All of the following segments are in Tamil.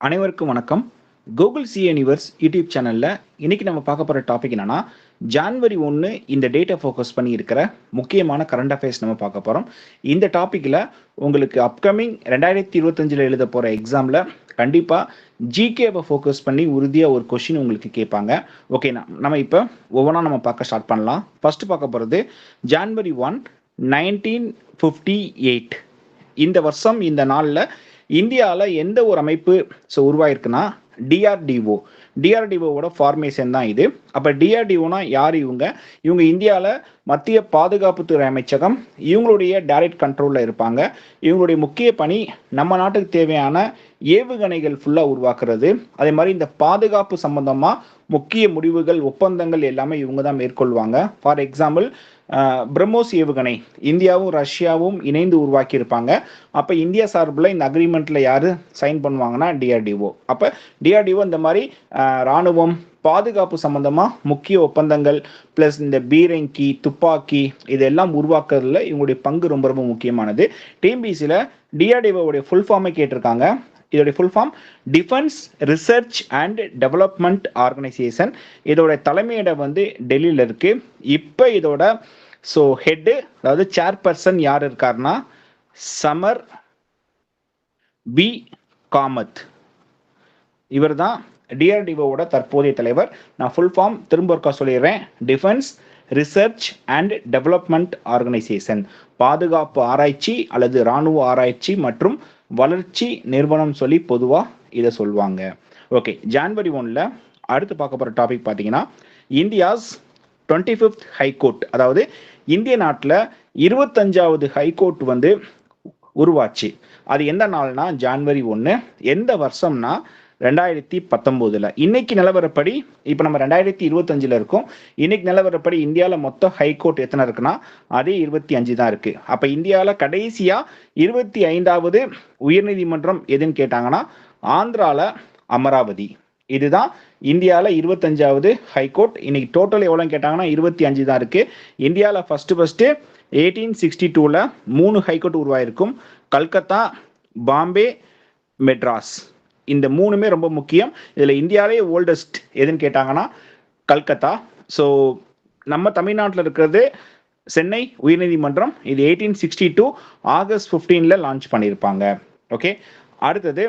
அனைவருக்கும் வணக்கம். கூகுள் சி யூனிவர்ஸ் யூடியூப் சேனலில் இன்னைக்கு நம்ம பார்க்க போகிற டாபிக் என்னன்னா, ஜான்வரி 1 இந்த டேட்டை ஃபோக்கஸ் பண்ணி இருக்கிற முக்கியமான கரண்ட் அஃபேர்ஸ் நம்ம பார்க்க போகிறோம். இந்த டாப்பிக்கில் உங்களுக்கு அப்கமிங் 2025 எழுத போகிற எக்ஸாமில் கண்டிப்பாக ஜிகேவை ஃபோக்கஸ் பண்ணி உறுதியாக ஒரு கொஷின் உங்களுக்கு கேட்பாங்க. ஓகே, நம்ம இப்போ ஒவ்வொன்றா நம்ம பார்க்க ஸ்டார்ட் பண்ணலாம். ஃபர்ஸ்ட் பார்க்க போகிறது ஜான்வரி 1, 1958. இந்த வருஷம் இந்த நாளில் இந்தியாவில் எந்த ஒரு அமைப்பு உருவாயிருக்குன்னா டிஆர்டிஓவோட ஃபார்மேஷன் தான் இது. அப்போ டிஆர்டிஓனா யார்? இவங்க இந்தியாவில் மத்திய பாதுகாப்புத்துறை அமைச்சகம் இவங்களுடைய டைரக்ட் கண்ட்ரோலில் இருப்பாங்க. இவங்களுடைய முக்கிய பணி நம்ம நாட்டுக்கு தேவையான ஏவுகணைகள் ஃபுல்லாக உருவாக்குறது. அதே மாதிரி இந்த பாதுகாப்பு சம்பந்தமாக முக்கிய முடிவுகள், ஒப்பந்தங்கள் எல்லாமே இவங்க தான் மேற்கொள்வாங்க. ஃபார் எக்ஸாம்பிள், பிரம்மோஸ் ஏவுகணை இந்தியாவும் ரஷ்யாவும் இணைந்து உருவாக்கியிருப்பாங்க. அப்போ இந்தியா சார்பில் இந்த அக்ரிமெண்ட்டில் யார் சைன் பண்ணுவாங்கன்னா டிஆர்டிஓ. அப்போ டிஆர்டிஓ இந்த மாதிரி இராணுவம், பாதுகாப்பு சம்பந்தமாக முக்கிய ஒப்பந்தங்கள் ப்ளஸ் இந்த பீரங்கி, துப்பாக்கி இதெல்லாம் உருவாக்குறதுல இவங்களுடைய பங்கு ரொம்ப ரொம்ப முக்கியமானது. டிஎன்பிசியில் டிஆர்டிஓவுடைய ஃபுல் ஃபார்மை கேட்டிருக்காங்க. இதோடைய full form defence research and development organisation. இதோட தலைமையிடம் டெல்லியில் இருக்கு. இப்போ இதோட ஹெட், அதாவது சேர்பர்சன் யார் இருக்காருன்னா சமர் பி காமத். இவர் தான் டிஆர்டிஓவோட தற்போதைய தலைவர். நான் ஃபுல் ஃபார்ம் திரும்ப ஒருக்கா சொல்லிடுறேன். Defence research and development organisation, பாதுகாப்பு ஆராய்ச்சி அல்லது இராணுவ ஆராய்ச்சி மற்றும் வளர்ச்சி நிறுவனம் சொல்லி பொதுவாக இதை சொல்லுவாங்க. ஓகே, ஜான்வரி 1ல் அடுத்து பார்க்க போகிற டாபிக் பார்த்தீங்கன்னா, இந்தியாஸ் 25th ஹைகோர்ட், அதாவது இந்திய நாட்டில் 25வது ஹைகோர்ட் உருவாச்சு. அது எந்த நாள்னா ஜான்வரி 1. எந்த வருஷம்னா 2019. இன்னைக்கு நிலவரப்படி, இப்போ நம்ம 2025 இருக்கோம். இன்னைக்கு நிலவரப்படி இந்தியாவில் மொத்தம் ஹைகோர்ட் எத்தனை இருக்குன்னா அதே 25 தான் இருக்கு. அப்போ இந்தியாவில் கடைசியா 25வது உயர்நீதிமன்றம் எதுன்னு கேட்டாங்கன்னா ஆந்திராவில் அமராவதி. இதுதான் இந்தியாவில் 25வது ஹைகோர்ட். இன்னைக்கு டோட்டல் எவ்வளோன்னு கேட்டாங்கன்னா 25 தான் இருக்கு. இந்தியாவில் ஃபர்ஸ்ட் 1862ல் 3 ஹைகோர்ட் உருவாயிருக்கும். கல்கத்தா, பாம்பே, மெட்ராஸ். இந்த 3மே ரொம்ப முக்கியம். இதில் இந்தியாவிலே ஓல்டஸ்ட் எதுன்னு கேட்டாங்கன்னா கல்கத்தா. ஸோ நம்ம தமிழ்நாட்டில் இருக்கிறது சென்னை உயர்நீதிமன்றம். இது 1862 ஆகஸ்ட் 15 லான்ச் பண்ணியிருப்பாங்க. ஓகே, அடுத்தது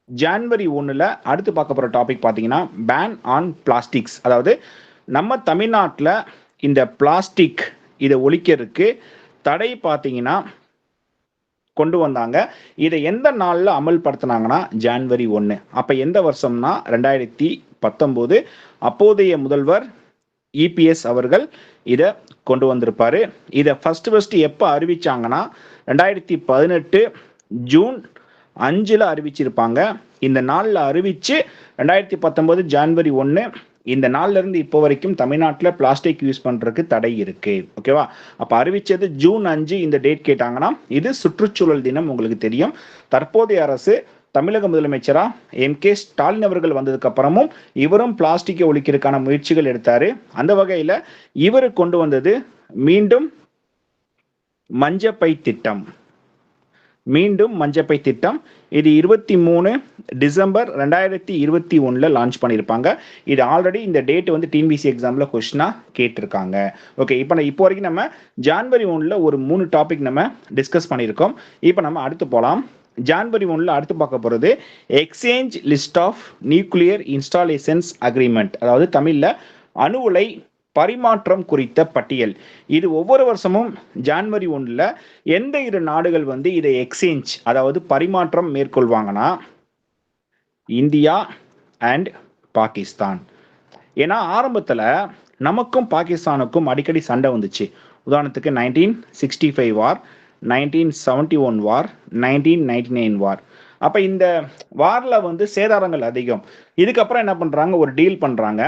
ஜான்வரி 1ல் அடுத்து பார்க்க போகிற டாபிக் பார்த்தீங்கன்னா பேன் ஆன் பிளாஸ்டிக்ஸ். அதாவது நம்ம தமிழ்நாட்டில் இந்த பிளாஸ்டிக் இதை ஒழிக்கிறதுக்கு தடை பார்த்தீங்கன்னா கொண்டு வந்தாங்க. இதை எந்த நாளில் அமல்படுத்தினாங்கன்னா ஜான்வரி 1. அப்போ எந்த வருஷம்னா 2019. அப்போதைய முதல்வர் இபிஎஸ் அவர்கள் இதை கொண்டு வந்திருப்பாரு. இதை ஃபர்ஸ்ட் எப்போ அறிவிச்சாங்கன்னா 2018 ஜூன் 5 அறிவிச்சிருப்பாங்க. இந்த நாளில் அறிவிச்சு 2019 ஜான்வரி 1 இந்த நாள்ல இருந்து இப்போ வரைக்கும் தமிழ்நாட்டில் பிளாஸ்டிக் யூஸ் பண்றதுக்கு தடை இருக்கு. ஓகேவா? அப்ப அறிவிச்சது ஜூன் 5. இந்த டேட் கேட்டாங்கன்னா இது சுற்றுச்சூழல் தினம். உங்களுக்கு தெரியும், தற்போதைய அரசு தமிழக முதலமைச்சரா எம்.கே. ஸ்டாலின் அவர்கள் வந்ததுக்கு அப்புறமும் இவரும் பிளாஸ்டிக்கை ஒழிக்கிறதுக்கான முயற்சிகள் எடுத்தாரு. அந்த வகையில இவர் கொண்டு வந்தது மீண்டும் மஞ்சப்பை திட்டம். இது 23 டிசம்பர் 2021 லான்ச் பண்ணியிருப்பாங்க. இது ஆல்ரெடி இந்த டேட் டிஎன்பிசி எக்ஸாமில் கொஸ்டினாக கேட்டிருக்காங்க. ஓகே, இப்போ வரைக்கும் நம்ம ஜான்வரி 1ல் ஒரு 3 டாபிக் நம்ம டிஸ்கஸ் பண்ணியிருக்கோம். இப்போ நம்ம அடுத்து போகலாம். ஜான்வரி 1ல் அடுத்து பார்க்க போகிறது exchange list of nuclear installations agreement, அதாவது தமிழில் அணு உலை பரிமாற்றம் குறித்த பட்டியல். இது ஒவ்வொரு வருஷமும் ஜான்வரி 1ல் எந்த 2 நாடுகள் இதை எக்ஸ்சேஞ்ச், அதாவது பரிமாற்றம் மேற்கொள்வாங்கன்னா இந்தியா அண்ட் பாகிஸ்தான். ஏன்னா ஆரம்பத்தில் நமக்கும் பாகிஸ்தானுக்கும் அடிக்கடி சண்டை வந்துச்சு. உதாரணத்துக்கு 1965 வார், 1971 வார், 1999 வார். அப்போ இந்த வாரில் சேதாரங்கள் அதிகம். இதுக்கப்புறம் என்ன பண்ணுறாங்க, ஒரு டீல் பண்ணுறாங்க.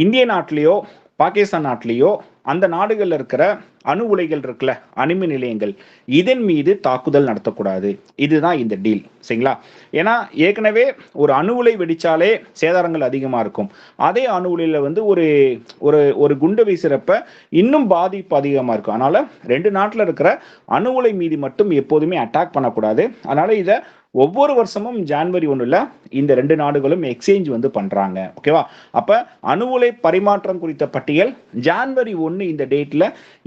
இந்திய நாட்டிலேயோ பாகிஸ்தான் நாட்டிலேயோ அந்த நாடுகளில் இருக்கிற அணு உலைகள் இருக்குல்ல, அணுமின் நிலையங்கள், இதன் மீது தாக்குதல் நடத்தக்கூடாது. இதுதான் இந்த டீல். சரிங்களா? ஏன்னா ஏற்கனவே ஒரு அணு உலை வெடிச்சாலே சேதாரங்கள் அதிகமா இருக்கும். அதே அணு உலையில வந்து ஒரு ஒரு ஒரு குண்டு வீசுறப்ப இன்னும் பாதிப்பு அதிகமா இருக்கும். அதனால 2 நாட்டுல இருக்கிற அணு உலை மீது மட்டும் எப்போதுமே அட்டாக் பண்ணக்கூடாது. அதனால இத ஒவ்வொரு வருஷமும் ஜான்வரி 1ல இந்த 2 நாடுகளும் எக்ஸ்சேஞ்ச் வந்து பண்றாங்க. ஓகேவா? அப்ப அணு உலை பரிமாற்றம் குறித்த பட்டியல் ஜான்வரி 1 இந்த டேட்ல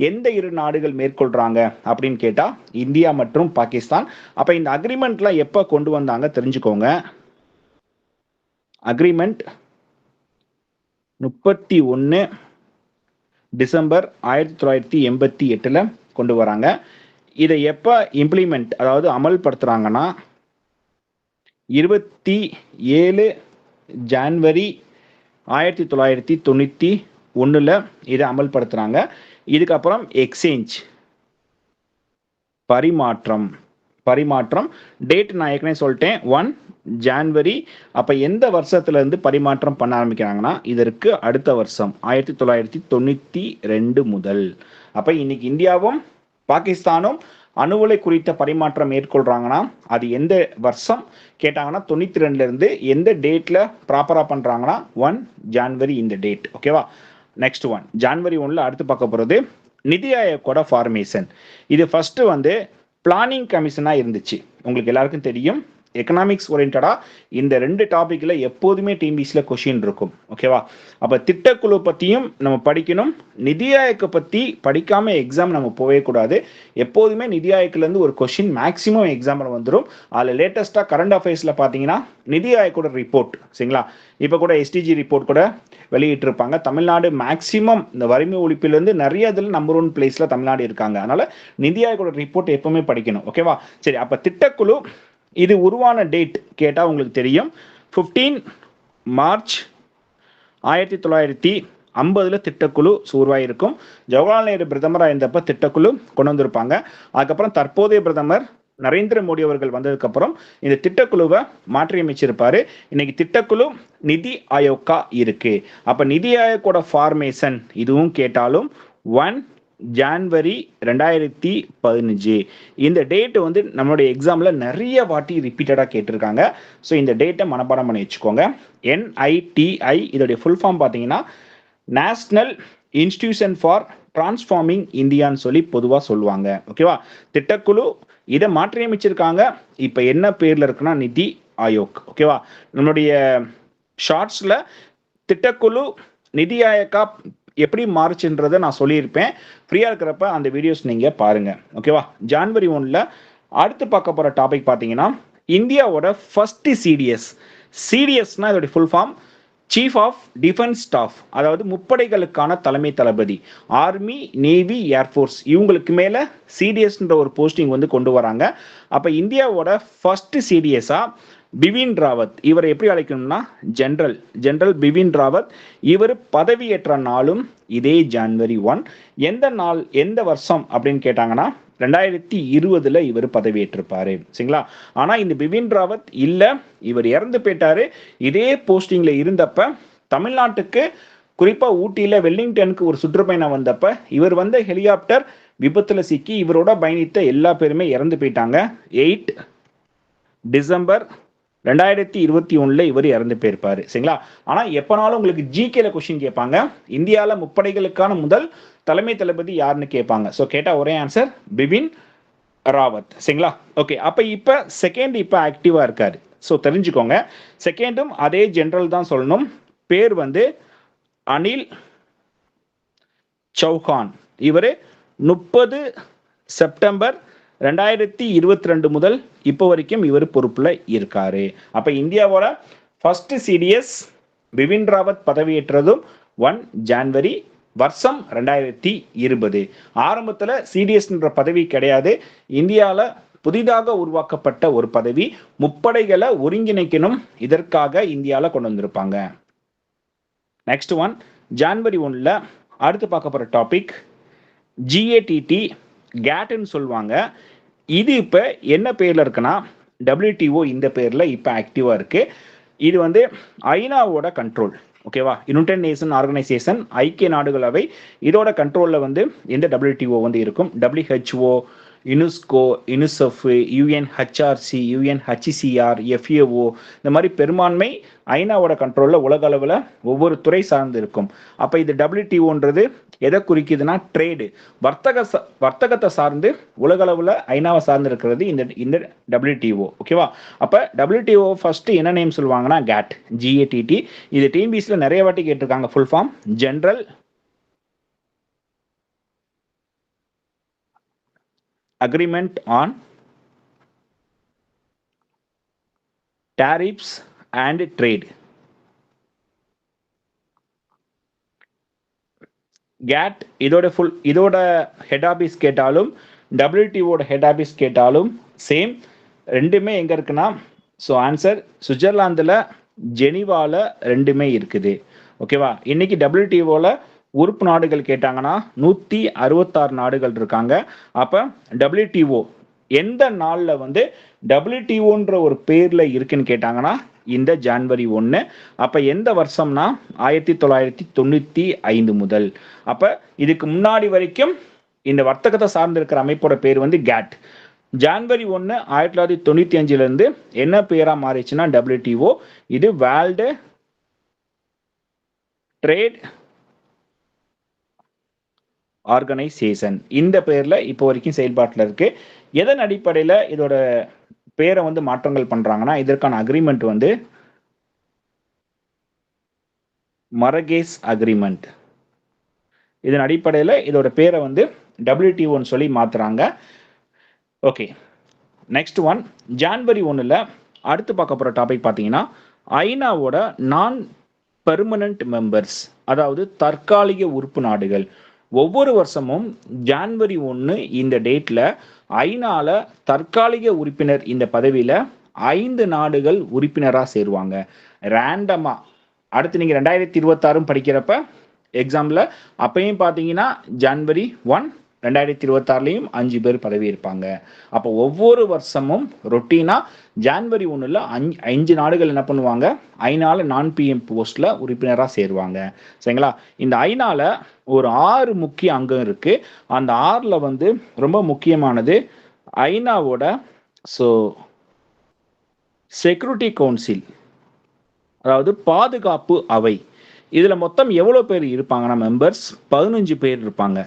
எந்த 2 நாடுகள் மேற்கொள்றாங்க அப்படின்னு கேட்டா இந்தியா மற்றும் பாகிஸ்தான். அப்ப இந்த அக்ரிமெண்ட்ல எப்ப கொண்டு வந்தாங்க தெரிஞ்சுக்கோங்க. அக்ரிமெண்ட் 31 டிசம்பர் 1988ல கொண்டு வராங்க. இதை எப்ப இம்ப்ளிமெண்ட் அதாவது அமல்படுத்துறாங்கன்னா 27 ஜான்வரி 1991ல இதை அமல்படுத்துறாங்க. இதுக்கப்புறம் எக்ஸ்சேஞ்ச் பரிமாற்றம் டேட் நான் ஏற்கனவே சொல்லிட்டேன் 1 ஜான்வரி. அப்ப எந்த வருஷத்துல இருந்து பரிமாற்றம் பண்ண ஆரம்பிக்கிறாங்கன்னா இதற்கு அடுத்த வருஷம் 1992 முதல். அப்ப இன்னைக்கு இந்தியாவும் பாகிஸ்தானும் அணு உலை குறித்த பரிமாற்றம் மேற்கொள்றாங்கன்னா அது எந்த வருஷம் கேட்டாங்கன்னா 92ல இருந்து எந்த டேட்ல ப்ராப்பரா பண்றாங்கன்னா 1 ஜான்வரி இந்த டேட். ஓகேவா? நெக்ஸ்ட் ஒன் ஜான்வரி 1ல அடுத்து பார்க்க போறது நிதி ஆயோக்கோட ஃபார்மேஷன். இது ஃபர்ஸ்ட் வந்து பிளானிங் கமிஷனா இருந்துச்சு. உங்களுக்கு எல்லாருக்கும் தெரியும் எக்கனாமிக்ஸ் ஓரியன்டா இந்த 2 டாபிக்ல எப்போதுமே டிஎன்பிஎஸ்சில கொஸ்டின் இருக்கும். ஓகேவா? அப்ப திட்டக்குழு பத்தியும் நம்ம படிக்கணும். நிதி ஆயோக்க பத்தி படிக்காம எக்ஸாம் நம்ம போவே கூடாது. எப்போதுமே நிதி ஆயோக்ல இருந்து ஒரு கொஸ்டின் மேக்ஸிமம் எக்ஸாம்ல வந்துடும். அதுல லேட்டஸ்டா கரண்ட் அஃபேர்ஸ்ல பாத்தீங்கன்னா நிதி ஆயோக்கோட ரிப்போர்ட். சரிங்களா? இப்ப கூட எஸ்டிஜி ரிப்போர்ட் கூட வெளியிட்டு இருப்பாங்க. தமிழ்நாடு மேக்ஸிமம் இந்த வறுமை ஒழிப்பிலிருந்து நிறைய இதுல நம்பர் 1 பிளேஸ்ல தமிழ்நாடு இருக்காங்க. அதனால நிதி ஆயோக்கோட ரிப்போர்ட் எப்பவுமே படிக்கணும். ஓகேவா? சரி, அப்ப திட்டக்குழு இது உருவான டேட் கேட்டா உங்களுக்கு தெரியும் 15 மார்ச் 1950ல திட்டக்குழு உருவாயிருக்கும். ஜவஹர்லால் நேரு பிரதமராக இருந்தப்ப திட்டக்குழு கொண்டு வந்திருப்பாங்க. அதுக்கப்புறம் தற்போதைய பிரதமர் நரேந்திர மோடி அவர்கள் வந்ததுக்கு அப்புறம் இந்த திட்டக்குழுவை மாற்றி அமைச்சிருப்பாரு. இன்னைக்கு திட்டக்குழு நிதி ஆயோக்கா இருக்கு. அப்ப நிதி ஆயோக்கோட ஃபார்மேஷன் இதுவும் கேட்டாலும் 1 ஜான்வரி 2015. இந்த டேட் வந்து நம்மளுடைய எக்ஸாம்ல நிறைய வாட்டி ரிப்பீட்டடா கேட்டிருக்காங்க. ஸோ இந்த டேட்டை மனப்பாடம் பண்ணி வச்சுக்கோங்க. NITI இதோடைய ஃபுல் ஃபார்ம் பார்த்தீங்கன்னா நேஷனல் இன்ஸ்டிடியூஷன் ஃபார் டிரான்ஸ்ஃபார்மிங் இந்தியான்னு சொல்லி பொதுவாக சொல்லுவாங்க. ஓகேவா? திட்டக்குழு இதை மாற்றி அமைச்சிருக்காங்க. இப்போ என்ன பேர்ல இருக்குன்னா நிதி ஆயோக். ஓகேவா? நம்மளுடைய ஷார்ட்ஸ்ல திட்டக்குழு நிதி ஆயோக்கா எப்படி மாறுச்சுன்றதை நான் சொல்லியிருப்பேன். ஃப்ரீயா இருக்கிறப்ப அந்த வீடியோஸ் நீங்க பாருங்க. ஓகேவா? ஜான்வரி 1ல அடுத்து பார்க்க போற டாபிக் பார்த்தீங்கன்னா இந்தியாவோட ஃபர்ஸ்ட் சிடிஎஸ்னா இதோட full form chief of defence staff, அதாவது முப்படைகளுக்கான தலைமை தளபதி, ஆர்மி, நேவி, ஏர்ஃபோர்ஸ் இவங்களுக்கு மேல சிடிஎஸ்ன்ற ஒரு போஸ்டிங் வந்து கொண்டு வராங்க. அப்ப இந்தியாவோட ஃபர்ஸ்ட் சிடிஎஸ்ஸா பிபின் ராவத், இவரை எப்படி அழைக்கணும்னா ஜெனரல் பிபின் ராவத். இவர் பதவியேற்ற நாளும் இதே ஜான்வரி 1. எந்த நாள் எந்த வருஷம் அப்படின்னு கேட்டாங்கன்னா 2020ல இவர் பதவியேற்றிருப்பாரு. சரிங்களா? ஆனா இந்த பிபின் ராவத் இல்ல, இவர் இறந்து போயிட்டாரு. இதே போஸ்டிங்ல இருந்தப்ப தமிழ்நாட்டுக்கு குறிப்பா ஊட்டியில வெல்லிங்டனுக்கு ஒரு சுற்றுப்பயணம் வந்தப்ப இவர் வந்த ஹெலிகாப்டர் விபத்துல சிக்கி இவரோட பயணித்த எல்லா பேருமே இறந்து போயிட்டாங்க. 8 டிசம்பர் 2021ல இவர் இறந்து போயிருப்பாரு. சரிங்களா? ஆனா எப்பனாலும் உங்களுக்கு ஜிகேல கொஸ்டின் கேட்பாங்க, இந்தியால முப்படைகளுக்கான முதல் தலைமை தளபதி யாருன்னு கேட்பாங்க. ஸோ கேட்டா ஒரே ஆன்சர் பிபின் ராவத். சரிங்களா? ஓகே, அப்ப இப்ப செகண்ட் இப்ப ஆக்டிவா இருக்காரு. ஸோ தெரிஞ்சுக்கோங்க, செகண்டும் அதே ஜெனரல் தான் சொல்லணும். பேர் வந்து அனில் சௌஹான். இவரு 30 செப்டம்பர் 2022 முதல் இப்போ வரைக்கும் இவர் பொறுப்புல இருக்காரு. அப்ப இந்தியாவோட ஃபர்ஸ்ட் சிடிஎஸ் பிபின் ராவத் பதவியேற்றதும் 1 ஜான்வரி, வருஷம் 2020. ஆரம்பத்துல சிடிஎஸ்ன்ற பதவி கிடையாது. இந்தியால புதிதாக உருவாக்கப்பட்ட ஒரு பதவி. முப்படைகளை ஒருங்கிணைக்கணும், இதற்காக இந்தியால கொண்டு வந்திருப்பாங்க. நெக்ஸ்ட் ஒன் ஜான்வரி 1ல அடுத்து பார்க்க போற டாபிக் GATT கேட்னு சொல்லுவாங்க. இது இப்ப என்ன பேர்ல இருக்குன்னா WTO இந்த பேர்ல இப்ப ஆக்டிவா இருக்கு. இது வந்து ஐநாவோட கண்ட்ரோல். ஓகேவா. யுனைடெட் நேஷன் ஆர்கனைசேஷன், ஐக்கிய நாடுகள் அவை, இதோட கண்ட்ரோலில் வந்து இந்த WTO வந்து இருக்கும். WHO, UNESCO, UNICEF, UNHRC, UNHCR, FAO, இந்த மாதிரி பெரும்பான்மை ஐநாவோட கண்ட்ரோலில் உலக அளவில் ஒவ்வொரு துறை சார்ந்து இருக்கும். அப்போ இது WTOன்றது எதை குறிக்குதுன்னா ட்ரேடு, வர்த்தகத்தை சார்ந்து உலக அளவில் ஐநாவை சார்ந்து இருக்கிறது இந்த WTO. ஓகேவா. அப்போ WTO ஃபர்ஸ்ட் என்ன நேம் சொல்லுவாங்கன்னா GATT, GATT. இது டிஎன்பிஎஸ்சியில் நிறைய வாட்டி கேட்டிருக்காங்க. Full form general agreement on tariffs and trade. GATT இதோட ஹெட் ஆபீஸ் கேட்டாலும் WTO ஹெட் ஆபீஸ் கேட்டாலும் சேம், ரெண்டுமே எங்க இருக்குன்னா, ஸோ ஆன்சர் சுவிட்சர்லாந்துல ஜெனீவால ரெண்டுமே இருக்குது. ஓகேவா. இன்னைக்கு WTOல உறுப்பு நாடுகள் கேட்டாங்கன்னா 166 நாடுகள் இருக்காங்க. அப்ப WTO எந்த நாள்ல வந்து WTOன்ற ஒரு பேர்ல இருக்குன்னு கேட்டாங்கன்னா இந்த ஜனவரி 1. அப்ப எந்த வருஷம்னா 1995 முதல். அப்ப இதுக்கு முன்னாடி வரைக்கும் இந்த வர்த்தகத்தை சார்ந்து இருக்கிற அமைப்போட பேர் வந்து GATT. ஜனவரி 1 1995 இருந்து என்ன பேரா மாறிச்சுன்னா WTO. இது வேர்ல்டு ட்ரேட் ஆர்கனைசேஷன், இந்த பேர்ல இப்போ வரைக்கும் செயல்பாட்டில் இருக்கு. எதன் அடிப்படையில் இதோட பேரை வந்து மாற்றங்கள் பண்றாங்கன்னா, இதற்கான அக்ரிமெண்ட் வந்து மரகேஸ் அக்ரிமெண்ட். இதன் அடிப்படையில் இதோட பேரை வந்து WTOன்னு சொல்லி மாத்துறாங்க. ஓகே, நெக்ஸ்ட் ஒன் ஜனவரி 1 அடுத்து பார்க்க போற டாபிக் பார்த்தீங்கன்னா ஐநாவோட நான் பெர்மனன்ட் மெம்பர்ஸ், அதாவது தற்காலிக உறுப்பு நாடுகள். ஒவ்வொரு வருஷமும் ஜனவரி 1 இந்த டேட்ல ஐநால தற்காலிக உறுப்பினர் இந்த பதவியில 5 நாடுகள் உறுப்பினராக சேருவாங்க ரேண்டமா. அடுத்து நீங்க 2026 படிக்கிறப்ப எக்ஸாம்ல அப்பயும் பார்த்தீங்கன்னா ஜனவரி 1 2026 5 பேர் பதவி இருப்பாங்க. அப்போ ஒவ்வொரு வருஷமும் ரொட்டீனா ஜனவரி 1 5 நாடுகள் என்ன பண்ணுவாங்க, ஐநால நான் PM போஸ்ட்ல உறுப்பினராக சேருவாங்க. சரிங்களா. இந்த ஐநால ஒரு 6 முக்கிய அங்கம் இருக்கு. அந்த 6ல வந்து ரொம்ப முக்கியமானது ஐநாவோட செக்யூரிட்டி கவுன்சில், அதாவது பாதுகாப்பு அவை. இதுல மொத்தம் எவ்வளவு பேர் இருப்பாங்கன்னா மெம்பர்ஸ் 15 பேர் இருப்பாங்க.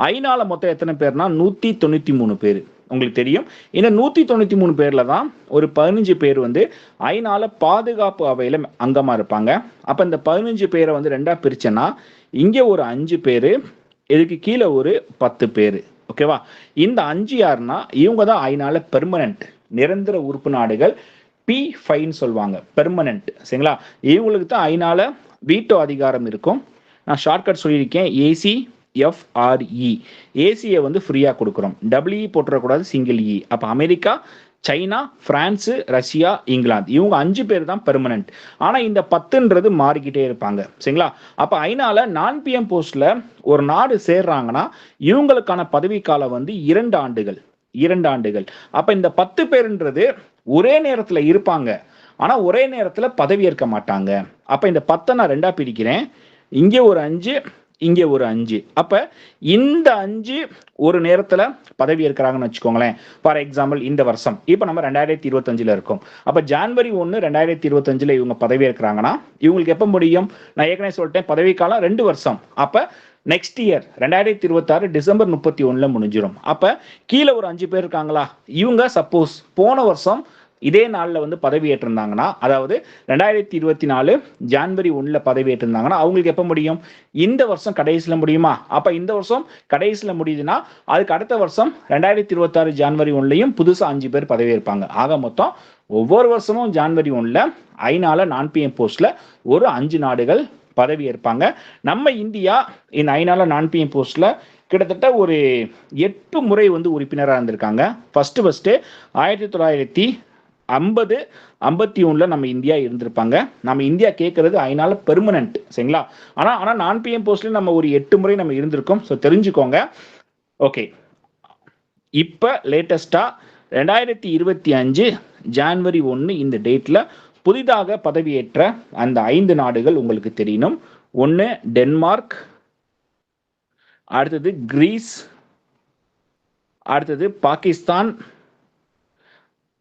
ஐநால மொத்தம் எத்தனை பேர்னா 193 பேர். உங்களுக்கு தெரியும், இந்த 193 பேர்ல தான் ஒரு 15 பேர் வந்து ஐநால பாதுகாப்பு அவையில அங்கமா இருப்பாங்க. அப்ப இந்த 15 பேரை வந்து ரெண்டா பிரிச்சேன்னா இங்க ஒரு 5 பேரு, இதுக்கு கீழே ஒரு 10 பேர். ஓகேவா. இந்த 5 யாருன்னா இவங்க தான் ஐநால பெர்மனன்ட் நிரந்தர உறுப்பு நாடுகள், P5 சொல்லுவாங்க, பெர்மனன்ட். சரிங்களா. இவங்களுக்கு தான் ஐநால வீட்டோ அதிகாரம் இருக்கும். நான் ஷார்ட்கட் சொல்லியிருக்கேன், ACFRE. ஏசியை வந்து ஃப்ரீயா கொடுக்குறோம், WE போட்டுறக்கூடாது, சிங்கிள் E. அப்ப America, China, France, Russia, England, இவங்க 5 பேர் தான் பெர்மனன்ட். ஆனா இந்த 10ன்றது மாறிக்கிட்டே இருப்பாங்க. சரிங்களா. அப்ப ஐநால நான் PM போஸ்ட்ல ஒரு நாடு சேர்றாங்கன்னா இவங்களுக்கான பதவி காலம் வந்து 2 ஆண்டுகள். 2 ஆண்டுகள். அப்ப இந்த 10 பேருன்றது ஒரே நேரத்துல இருப்பாங்க, ஆனா ஒரே நேரத்துல பதவி ஏற்க மாட்டாங்க. அப்ப இந்த 10 நான் ரெண்டா பிரிக்கிறேன், இங்க ஒரு 5, இங்க ஒரு 5. அப்ப இந்த 5 ஒரு நேரத்துல பதவி ஏற்கிறாங்கன்னு வச்சுக்கோங்களேன். ஃபார் எக்ஸாம்பிள் இந்த வருஷம் இப்ப நம்ம 2025 இருக்கோம். அப்ப ஜனவரி 1 2025 இவங்க பதவி ஏற்கிறாங்கன்னா இவங்களுக்கு எப்ப முடியும், நான் ஏற்கனவே சொல்லிட்டேன் பதவி காலம் 2 வருஷம். அப்ப நெக்ஸ்ட் இயர் 2026 டிசம்பர் 31 முடிஞ்சிடும். அப்ப கீழே ஒரு 5 பேர் இருக்காங்களா, இவங்க சப்போஸ் போன வருஷம் இதே நாளில் வந்து பதவி ஏற்றிருந்தாங்கன்னா, அதாவது 2024 ஜனவரி 1 பதவி ஏற்றிருந்தாங்கன்னா அவங்களுக்கு எப்போ முடியும், இந்த வருஷம் கடைசியில் முடியுமா. அப்போ இந்த வருஷம் கடைசியில் முடியுதுன்னா அதுக்கு அடுத்த வருஷம் 2026 ஜனவரி 1 புதுசாக 5 பேர் பதவி ஏற்பாங்க. ஆக மொத்தம் ஒவ்வொரு வருஷமும் ஜனவரி 1 ஐநால நான் PM போஸ்ட்ல ஒரு 5 நாடுகள் பதவி ஏற்பாங்க. நம்ம இந்தியா இந்த ஐநால நான் PM போஸ்ட்ல கிட்டத்தட்ட ஒரு 8 முறை வந்து உறுப்பினராக இருந்திருக்காங்க. ஃபர்ஸ்ட் 1950-51 நம்ம இந்தியா இருந்திருப்பாங்க. நம்ம இந்தியா கேட்கறது ஐநால பெர்மனன்ட். சரிங்களா. ஆனா நான் PM போஸ்ட்ல நம்ம ஒரு 8 முறை நம்ம இருந்திருக்கோம். ஸோ தெரிஞ்சுக்கோங்க. ஓகே, இப்ப லேட்டஸ்டா 2025 ஜனவரி 1 இந்த டேட்ல புதிதாக பதவியேற்ற அந்த 5 நாடுகள் உங்களுக்கு தெரியணும். ஒன்று டென்மார்க், அடுத்தது கிரீஸ், அடுத்தது பாகிஸ்தான்,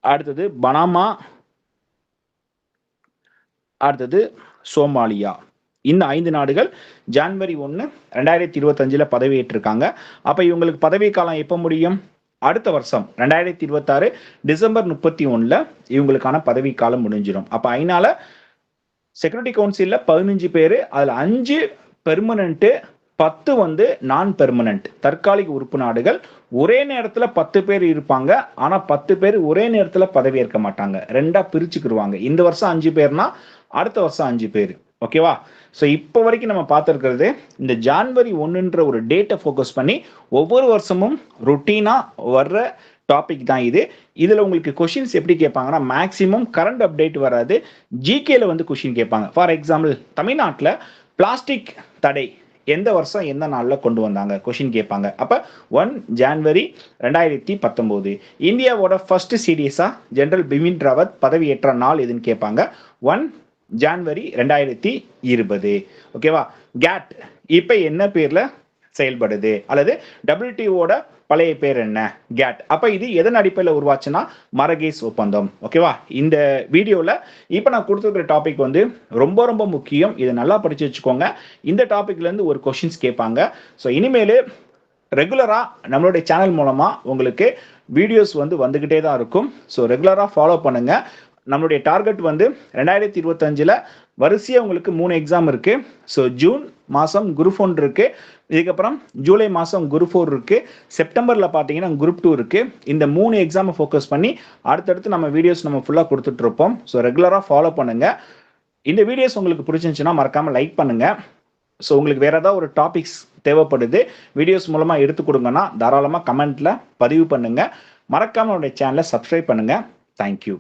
அடுத்தது பனாமா, அடுத்தது சோமாலியா. இந்த 5 நாடுகள் ஜனவரி 1, 2025 பதவியேற்றிருக்காங்க. அப்ப இவங்களுக்கு பதவி காலம் எப்போ முடியும்? அடுத்த வருஷம் 2026 டிசம்பர் 31 இவங்களுக்கான பதவி காலம் முடிஞ்சிடும். அப்ப ஐநால செக்யூரிட்டி கவுன்சில்ல 15 பேர், அதுல 5 பெர்மனன்ட், 10 வந்து நான் பெர்மனன்ட் தற்காலிக உறுப்பு நாடுகள். ஒரே நேரத்துல 10 பேர் இருப்பாங்க. ஆனா 10 பேர் ஒரே நேரத்துல பதவி ஏற்க மாட்டாங்க, ரெண்டா பிரிச்சுக்கிடுவாங்க. இந்த வருஷம் 5 பேர்னா அடுத்த வருஷம் 5 பேர். ஓகேவா? ஸோ இப்போ வரைக்கும் நம்ம பார்த்துருக்கிறது இந்த ஜான்வரி 1ன்ற ஒரு டேட்டை ஃபோக்கஸ் பண்ணி ஒவ்வொரு வருஷமும் ரொட்டீனாக வர்ற டாபிக் தான் இது. இதில் உங்களுக்கு கொஷின்ஸ் எப்படி கேட்பாங்கன்னா, மேக்ஸிமம் கரண்ட் அப்டேட் வராது, ஜிகேல வந்து கொஷின் கேட்பாங்க. ஃபார் எக்ஸாம்பிள், தமிழ்நாட்டில் பிளாஸ்டிக் தடை எந்த வருஷம் எந்த நாளில் கொண்டு வந்தாங்க கொஷின் கேட்பாங்க. அப்போ 1 ஜனவரி 2019 இந்தியாவோட ஃபர்ஸ்ட் சிடிஎஸ்ஸா ஜெனரல் பிபின் ராவத் பதவியேற்ற நாள் எதுன்னு கேட்பாங்க. 1 ஜனவரி 2020. ஓகேவா? கேட் இப்போ என்ன பேர்ல செயல்படுது, அல்லது WTOட பழைய பேர் என்ன? கேட். அப்ப இது எதன் அடிப்படையில் உருவாச்சுன்னா மரகேஸ் ஒப்பந்தம். ஓகேவா? இந்த வீடியோல இப்ப நான் கொடுத்துருக்கிற டாபிக் வந்து ரொம்ப ரொம்ப முக்கியம். இதை நல்லா படிச்சு வச்சுக்கோங்க. இந்த டாபிக்ல இருந்து ஒரு கொஸ்டின்ஸ் கேட்பாங்க. ஸோ இனிமேல் ரெகுலரா நம்மளுடைய சேனல் மூலமா உங்களுக்கு வீடியோஸ் வந்து வந்துகிட்டே தான் இருக்கும். ஸோ ரெகுலரா ஃபாலோ பண்ணுங்க. நம்மளுடைய டார்கெட் வந்து 2025 வரிசையாக உங்களுக்கு 3 எக்ஸாம் இருக்கு. ஸோ ஜூன் மாதம் குரூப் 1 இருக்கு, இதுக்கப்புறம் ஜூலை மாதம் குரூப் 4 இருக்கு, செப்டம்பரில் பார்த்தீங்கன்னா குரூப் 2 இருக்கு. இந்த 3 எக்ஸாமை ஃபோக்கஸ் பண்ணி அடுத்தடுத்து நம்ம வீடியோஸ் நம்ம ஃபுல்லாக கொடுத்துட்டு இருப்போம். ஸோ ரெகுலராக ஃபாலோ பண்ணுங்க. இந்த வீடியோஸ் உங்களுக்கு பிடிச்சிருந்துச்சுன்னா மறக்காம லைக் பண்ணுங்க. ஸோ உங்களுக்கு வேற ஏதாவது ஒரு டாபிக்ஸ் தேவைப்படுது, வீடியோஸ் மூலமாக எடுத்து கொடுங்கன்னா தாராளமாக கமெண்ட்ல பதிவு பண்ணுங்க. மறக்காம என்னுடைய சேனலை சப்ஸ்கிரைப் பண்ணுங்க. தேங்க்யூ.